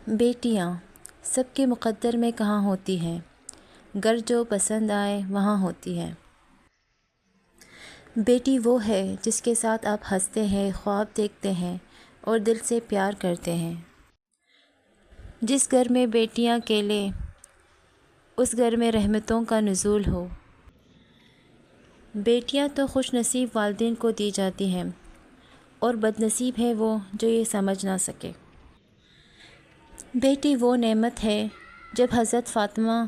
بیٹیاں سب کے مقدر میں کہاں ہوتی ہیں، گر جو پسند آئے وہاں ہوتی ہیں۔ بیٹی وہ ہے جس کے ساتھ آپ ہنستے ہیں، خواب دیکھتے ہیں اور دل سے پیار کرتے ہیں۔ جس گھر میں بیٹیاں اکیلے، اس گھر میں رحمتوں کا نزول ہو۔ بیٹیاں تو خوش نصیب والدین کو دی جاتی ہیں، اور بد نصیب ہے وہ جو یہ سمجھ نہ سکے۔ بیٹی وہ نعمت ہے۔ جب حضرت فاطمہ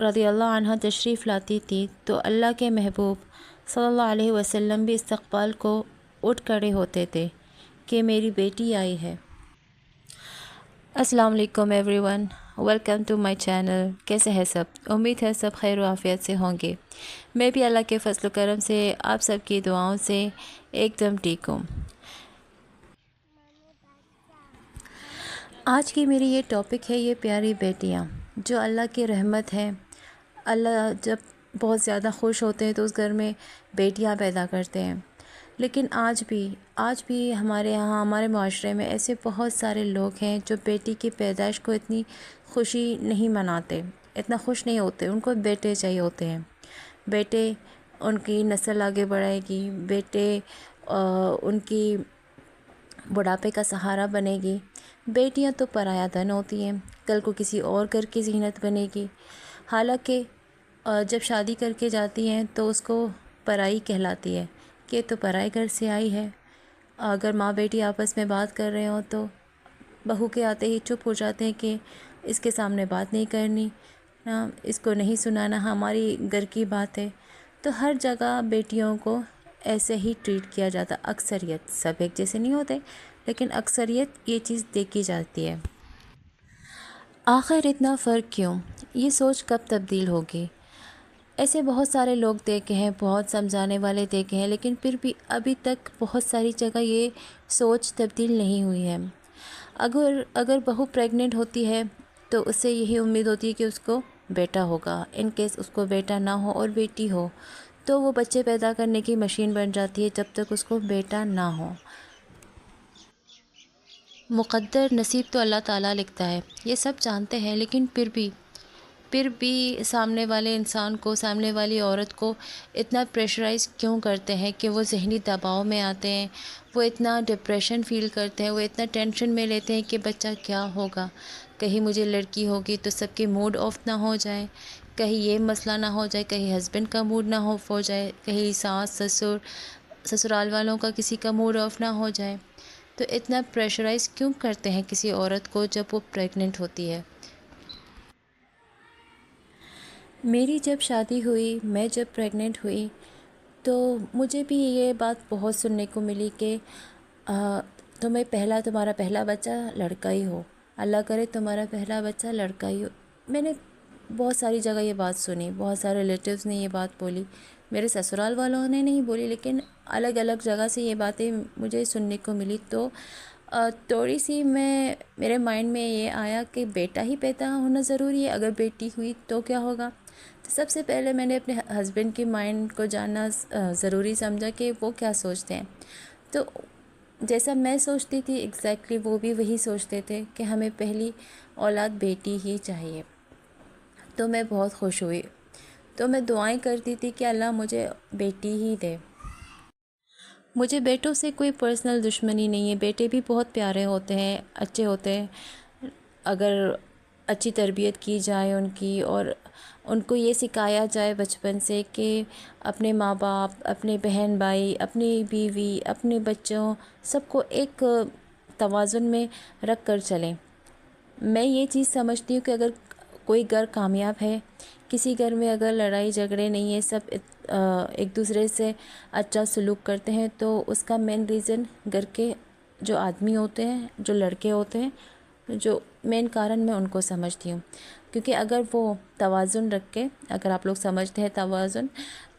رضی اللہ عنہ تشریف لاتی تھی تو اللہ کے محبوب صلی اللہ علیہ وسلم بھی استقبال کو اٹھ کھڑے ہوتے تھے کہ میری بیٹی آئی ہے۔ السلام علیکم everyone, welcome to my channel. کیسے ہیں سب؟ امید ہے سب خیر و عافیت سے ہوں گے۔ میں بھی اللہ کے فضل و کرم سے آپ سب کی دعاؤں سے ایک دم ٹھیک ہوں۔ آج کی میری یہ ٹاپک ہے، یہ پیاری بیٹیاں جو اللہ کی رحمت ہے۔ اللہ جب بہت زیادہ خوش ہوتے ہیں تو اس گھر میں بیٹیاں پیدا کرتے ہیں۔ لیکن آج بھی ہمارے یہاں، ہمارے معاشرے میں ایسے بہت سارے لوگ ہیں جو بیٹی کی پیدائش کو اتنی خوشی نہیں مناتے، اتنا خوش نہیں ہوتے۔ ان کو بیٹے چاہیے ہوتے ہیں، بیٹے ان کی نسل آگے بڑھائے گی، بیٹے ان کی بڑھاپے کا سہارا بنے گی۔ بیٹیاں تو پرایا دھن ہوتی ہیں، کل کو کسی اور گھر کی زینت بنے گی۔ حالانکہ جب شادی کر کے جاتی ہیں تو اس کو پرائی کہلاتی ہے کہ تو پرائے گھر سے آئی ہے۔ اگر ماں بیٹی آپس میں بات کر رہے ہوں تو بہو کے آتے ہی چپ ہو جاتے ہیں کہ اس کے سامنے بات نہیں کرنی، اس کو نہیں سنانا، ہماری گھر کی بات ہے۔ تو ہر جگہ بیٹیوں کو ایسے ہی ٹریٹ کیا جاتا، اکثریت، سب ایک جیسے نہیں ہوتے لیکن اکثریت یہ چیز دیکھی جاتی ہے۔ آخر اتنا فرق کیوں؟ یہ سوچ کب تبدیل ہوگی؟ ایسے بہت سارے لوگ دیکھے ہیں، بہت سمجھانے والے دیکھے ہیں، لیکن پھر بھی ابھی تک بہت ساری جگہ یہ سوچ تبدیل نہیں ہوئی ہے۔ اگر بہو پریگننٹ ہوتی ہے تو اس سے یہی امید ہوتی ہے کہ اس کو بیٹا ہوگا۔ ان کیس اس کو بیٹا نہ ہو اور بیٹی ہو تو وہ بچے پیدا کرنے کی مشین بن جاتی ہے جب تک اس کو بیٹا نہ ہو۔ مقدر نصیب تو اللہ تعالیٰ لکھتا ہے، یہ سب جانتے ہیں، لیکن پھر بھی سامنے والے انسان کو، سامنے والی عورت کو اتنا پریشرائز کیوں کرتے ہیں کہ وہ ذہنی دباؤ میں آتے ہیں، وہ اتنا ڈپریشن فیل کرتے ہیں، وہ اتنا ٹینشن میں لیتے ہیں کہ بچہ کیا ہوگا، کہیں مجھے لڑکی ہوگی تو سب کے موڈ آف نہ ہو جائے، کہیں یہ مسئلہ نہ ہو جائے، کہیں ہسبینڈ کا موڈ نہ آف ہو جائے، کہیں ساس سسرال والوں کا کسی کا موڈ آف نہ ہو جائے۔ تو اتنا پریشرائز کیوں کرتے ہیں کسی عورت کو جب وہ پریگننٹ ہوتی ہے؟ میری جب شادی ہوئی، میں جب پریگننٹ ہوئی تو مجھے بھی یہ بات بہت سننے کو ملی کہ تمہارا پہلا بچہ لڑکا ہی ہو، اللہ کرے تمہارا پہلا بچہ لڑکا ہی ہو۔ میں نے بہت ساری جگہ یہ بات سنی، بہت سارے ریلیٹیوز نے یہ بات بولی، میرے سسرال والوں نے نہیں بولی، لیکن الگ الگ جگہ سے یہ باتیں مجھے سننے کو ملی۔ تو تھوڑی سی میرے مائنڈ میں یہ آیا کہ بیٹا ہی پیدا ہونا ضروری ہے، اگر بیٹی ہوئی تو کیا ہوگا؟ تو سب سے پہلے میں نے اپنے ہسبینڈ کی مائنڈ کو جاننا ضروری سمجھا کہ وہ کیا سوچتے ہیں۔ تو جیسا میں سوچتی تھی ایگزیکٹلی وہ بھی وہی سوچتے تھے کہ ہمیں پہلی اولاد بیٹی ہی چاہیے۔ تو میں بہت خوش ہوئی، تو میں دعائیں کرتی تھی کہ اللہ مجھے بیٹی ہی دے۔ مجھے بیٹوں سے کوئی پرسنل دشمنی نہیں ہے، بیٹے بھی بہت پیارے ہوتے ہیں، اچھے ہوتے ہیں، اگر اچھی تربیت کی جائے ان کی، اور ان کو یہ سکھایا جائے بچپن سے کہ اپنے ماں باپ، اپنے بہن بھائی، اپنی بیوی، اپنے بچوں، سب کو ایک توازن میں رکھ کر چلیں۔ میں یہ چیز سمجھتی ہوں کہ اگر کوئی گھر کامیاب ہے، کسی گھر میں اگر لڑائی جھگڑے نہیں ہے، سب ایک دوسرے سے اچھا سلوک کرتے ہیں، تو اس کا مین ریزن گھر کے جو آدمی ہوتے ہیں، جو لڑکے ہوتے ہیں، جو مین کارن میں ان کو سمجھتی ہوں۔ کیونکہ اگر وہ توازن رکھ کے، اگر آپ لوگ سمجھتے ہیں توازن،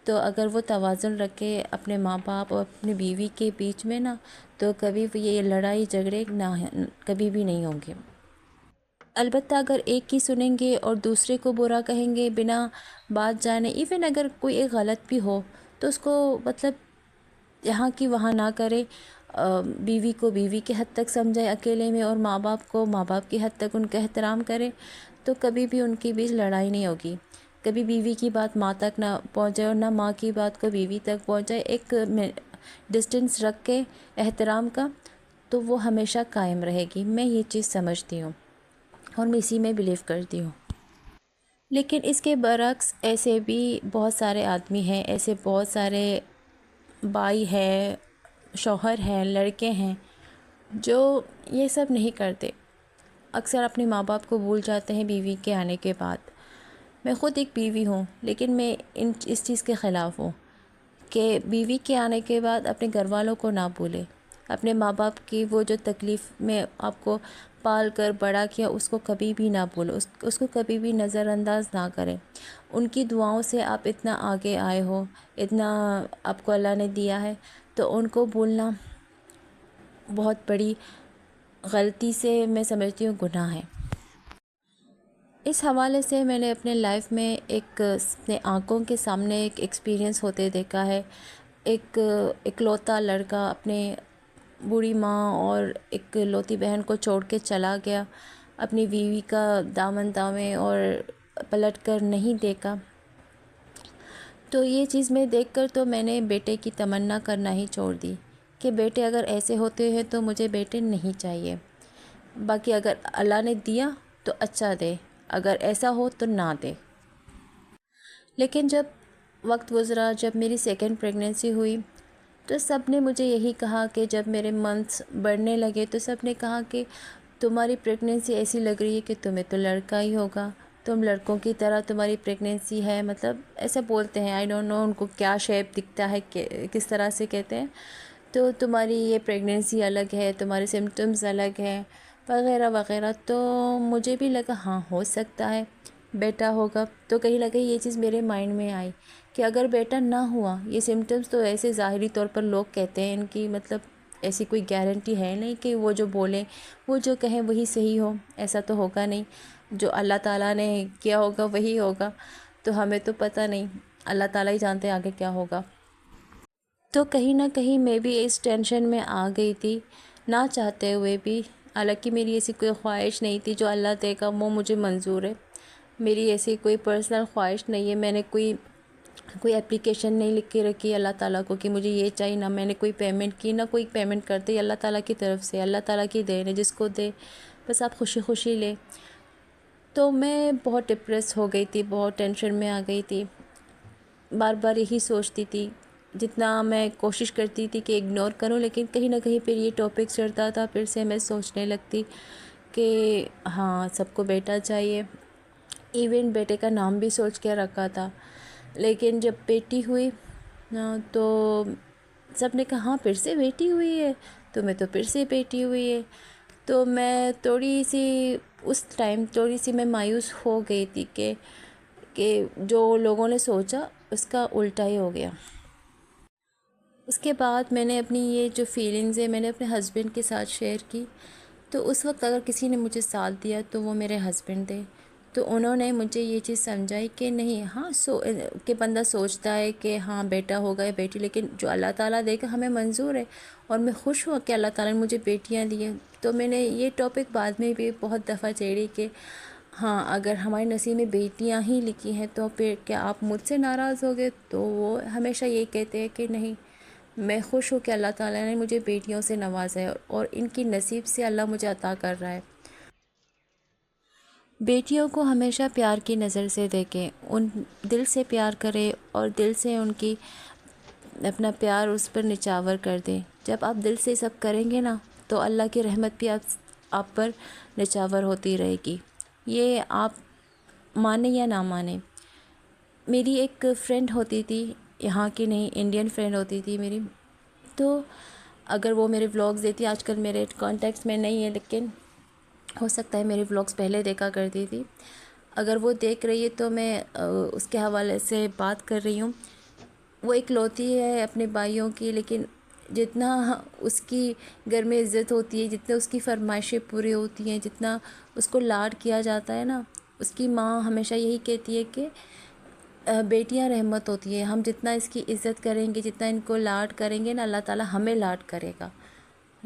تو اگر وہ توازن رکھ کے اپنے ماں باپ اور اپنی بیوی کے بیچ میں نا، تو کبھی بھی یہ لڑائی جھگڑے کبھی بھی نہیں ہوں گے۔ البتہ اگر ایک کی سنیں گے اور دوسرے کو برا کہیں گے بنا بات جانے، ایون اگر کوئی ایک غلط بھی ہو تو اس کو مطلب یہاں کی وہاں نہ کرے، بیوی کو بیوی کے حد تک سمجھے اکیلے میں، اور ماں باپ کو ماں باپ کی حد تک ان کا احترام کرے، تو کبھی بھی ان کے بیچ لڑائی نہیں ہوگی. کبھی بیوی کی بات ماں تک نہ پہنچے اور نہ ماں کی بات کو بیوی تک پہنچے. ایک ڈسٹنس رکھ کے احترام کا، تو وہ ہمیشہ قائم رہے گی. میں یہ چیز سمجھتی ہوں اور میں اسی میں بلیو کرتی ہوں. لیکن اس کے برعکس ایسے بھی بہت سارے آدمی ہیں، ایسے بہت سارے بھائی ہیں، شوہر ہیں، لڑکے ہیں جو یہ سب نہیں کرتے. اکثر اپنے ماں باپ کو بھول جاتے ہیں بیوی کے آنے کے بعد. میں خود ایک بیوی ہوں، لیکن میں اس چیز کے خلاف ہوں کہ بیوی کے آنے کے بعد اپنے گھر والوں کو نہ بھولے. اپنے ماں باپ کی وہ جو تکلیف میں آپ کو پال کر بڑا کیا، اس کو کبھی بھی نہ بھولو، اس کو کبھی بھی نظر انداز نہ کریں. ان کی دعاؤں سے آپ اتنا آگے آئے ہو، اتنا آپ کو اللہ نے دیا ہے، تو ان کو بھولنا بہت بڑی غلطی سے میں سمجھتی ہوں گناہ ہے. اس حوالے سے میں نے اپنے لائف میں اپنے آنکھوں کے سامنے ایک ایکسپیرینس ہوتے دیکھا ہے. ایک اکلوتا لڑکا اپنے بوڑھی ماں اور ایک لوتی بہن کو چھوڑ کے چلا گیا، اپنی بیوی کا دامن تھامے اور پلٹ کر نہیں دیکھا. تو یہ چیز میں دیکھ کر تو میں نے بیٹے کی تمنا کرنا ہی چھوڑ دی کہ بیٹے اگر ایسے ہوتے ہیں تو مجھے بیٹے نہیں چاہیے. باقی اگر اللہ نے دیا تو اچھا دے، اگر ایسا ہو تو نہ دے. لیکن جب وقت گزرا، جب میری سیکنڈ پریگننسی ہوئی، تو سب نے مجھے یہی کہا کہ جب میرے منتھس بڑھنے لگے تو سب نے کہا کہ تمہاری پریگننسی ایسی لگ رہی ہے کہ تمہیں تو لڑکا ہی ہوگا، تم لڑکوں کی طرح تمہاری پریگننسی ہے. مطلب ایسا بولتے ہیں، آئی ڈونٹ نو ان کو کیا شیپ دکھتا ہے، کس طرح سے کہتے ہیں. تو تمہاری یہ پریگننسی الگ ہے، تمہارے سمٹمز الگ ہیں وغیرہ وغیرہ. تو مجھے بھی لگا ہاں ہو سکتا ہے بیٹا ہوگا. تو کہیں نہ کہیں یہ چیز میرے مائنڈ میں آئی کہ اگر بیٹا نہ ہوا، یہ سمٹمز تو ایسے ظاہری طور پر لوگ کہتے ہیں، ان کی مطلب ایسی کوئی گارنٹی ہے نہیں کہ وہ جو بولیں، وہ جو کہیں وہی صحیح ہو. ایسا تو ہوگا نہیں. جو اللہ تعالیٰ نے کیا ہوگا وہی ہوگا. تو ہمیں تو پتہ نہیں، اللہ تعالیٰ ہی جانتے آگے کیا ہوگا. تو کہیں نہ کہیں میں بھی اس ٹینشن میں آ گئی تھی، نہ چاہتے ہوئے بھی. حالانکہ میری ایسی کوئی خواہش نہیں تھی، جو اللہ دے گا وہ مجھے منظور ہے. میری ایسی کوئی پرسنل خواہش نہیں ہے. میں نے کوئی اپلیکیشن نہیں لکھ کے رکھی اللہ تعالیٰ کو کہ مجھے یہ چاہیے. نہ میں نے کوئی پیمنٹ کی، نہ کوئی پیمنٹ کرتے. اللہ تعالیٰ کی طرف سے، اللہ تعالیٰ کی دین ہے، جس کو دے بس آپ خوشی خوشی لیں. تو میں بہت ڈپریس ہو گئی تھی، بہت ٹینشن میں آ گئی تھی. بار بار یہی سوچتی تھی. جتنا میں کوشش کرتی تھی کہ اگنور کروں، لیکن کہیں نہ کہیں پھر یہ ٹاپک چڑھتا تھا. پھر سے میں سوچنے لگتی کہ ہاں سب کو بیٹا چاہیے. ایون بیٹے کا نام بھی سوچ کے رکھا تھا. لیکن جب بیٹی ہوئی تو سب نے کہا ہاں پھر سے بیٹی ہوئی ہے، تمہیں تو پھر سے بیٹی ہوئی ہے. تو میں اس ٹائم تھوڑی سی میں مایوس ہو گئی تھی کہ جو لوگوں نے سوچا اس کا الٹا ہی ہو گیا. اس کے بعد میں نے اپنی یہ جو فیلنگز ہے میں نے اپنے ہسبینڈ کے ساتھ شیئر کی. تو اس وقت اگر کسی نے مجھے ساتھ دیا تو وہ میرے ہسبینڈ تھے. تو انہوں نے مجھے یہ چیز سمجھائی کہ نہیں، ہاں کہ بندہ سوچتا ہے کہ ہاں بیٹا ہوگا یا بیٹی، لیکن جو اللہ تعالیٰ دے گا ہمیں منظور ہے. اور میں خوش ہوں کہ اللہ تعالیٰ نے مجھے بیٹیاں دی ہیں. تو میں نے یہ ٹاپک بعد میں بھی بہت دفعہ چھیڑی کہ ہاں اگر ہمارے نصیب میں بیٹیاں ہی لکھی ہیں تو پھر کیا آپ مجھ سے ناراض ہو گئے؟ تو وہ ہمیشہ یہ کہتے ہیں کہ نہیں، میں خوش ہوں کہ اللہ تعالیٰ نے مجھے بیٹیوں سے نوازا ہے اور ان کی نصیب سے اللہ مجھے عطا کر رہا ہے. بیٹیوں کو ہمیشہ پیار کی نظر سے دیکھیں، ان دل سے پیار کرے اور دل سے ان کی اپنا پیار اس پر نچھاور کر دیں. جب آپ دل سے سب کریں گے نا تو اللہ کی رحمت بھی آپ پر نچھاور ہوتی رہے گی. یہ آپ مانیں یا نہ مانیں. میری ایک فرینڈ ہوتی تھی، یہاں کی نہیں، انڈین فرینڈ ہوتی تھی میری. تو اگر وہ میرے ولاگز دیتی، آج کل میرے کانٹیکٹس میں نہیں ہے، لیکن ہو سکتا ہے میرے ولاگز پہلے دیکھا کرتی تھی. اگر وہ دیکھ رہی ہے تو میں اس کے حوالے سے بات کر رہی ہوں. وہ اکلوتی ہے اپنے بھائیوں کی، لیکن جتنا اس کی گھر میں عزت ہوتی ہے، جتنا اس کی فرمائشیں پوری ہوتی ہیں، جتنا اس کو لاڈ کیا جاتا ہے نا، اس کی ماں ہمیشہ یہی کہتی ہے کہ بیٹیاں رحمت ہوتی ہے. ہم جتنا اس کی عزت کریں گے، جتنا ان کو لاڈ کریں گے نا، اللہ تعالیٰ ہمیں لاڈ کرے گا.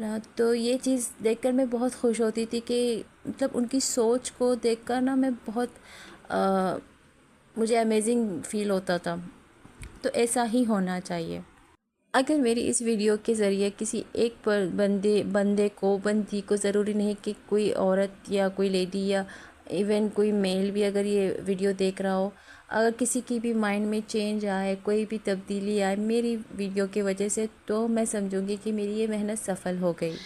نا، تو یہ چیز دیکھ کر میں بہت خوش ہوتی تھی کہ مطلب ان کی سوچ کو دیکھ کر نا میں بہت مجھے امیزنگ فیل ہوتا تھا. تو ایسا ہی ہونا چاہیے. اگر میری اس ویڈیو کے ذریعے کسی ایک بندی کو ضروری نہیں کہ کوئی عورت یا کوئی لیڈی یا ایون کوئی میل بھی اگر یہ ویڈیو دیکھ رہا ہو، اگر کسی کی بھی مائنڈ میں چینج آئے، کوئی بھی تبدیلی آئے میری ویڈیو کی وجہ سے، تو میں سمجھوں گی کہ میری یہ محنت سفل ہو گئی.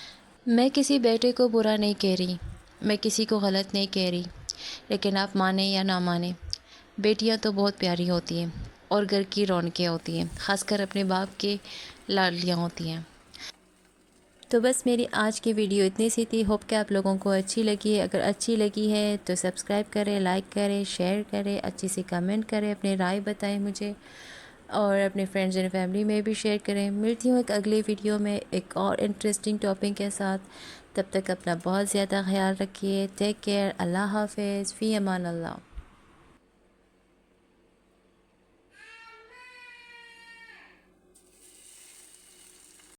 میں کسی بیٹے کو برا نہیں کہہ رہی، میں کسی کو غلط نہیں کہہ رہی، لیکن آپ مانیں یا نہ مانیں، بیٹیاں تو بہت پیاری ہوتی ہیں اور گھر کی رونقیں ہوتی ہیں، خاص کر اپنے باپ کے لاڈلیاں ہوتی ہیں. تو بس میری آج کی ویڈیو اتنی سی تھی. ہوپ کہ آپ لوگوں کو اچھی لگی ہے. اگر اچھی لگی ہے تو سبسکرائب کریں، لائک کریں، شیئر کریں، اچھی سی کمنٹ کریں، اپنے رائے بتائیں مجھے، اور اپنے فرینڈز اینڈ فیملی میں بھی شیئر کریں. ملتی ہوں ایک اگلی ویڈیو میں ایک اور انٹرسٹنگ ٹاپک کے ساتھ. تب تک اپنا بہت زیادہ خیال رکھیے. Take care. اللہ حافظ. فی امان اللہ.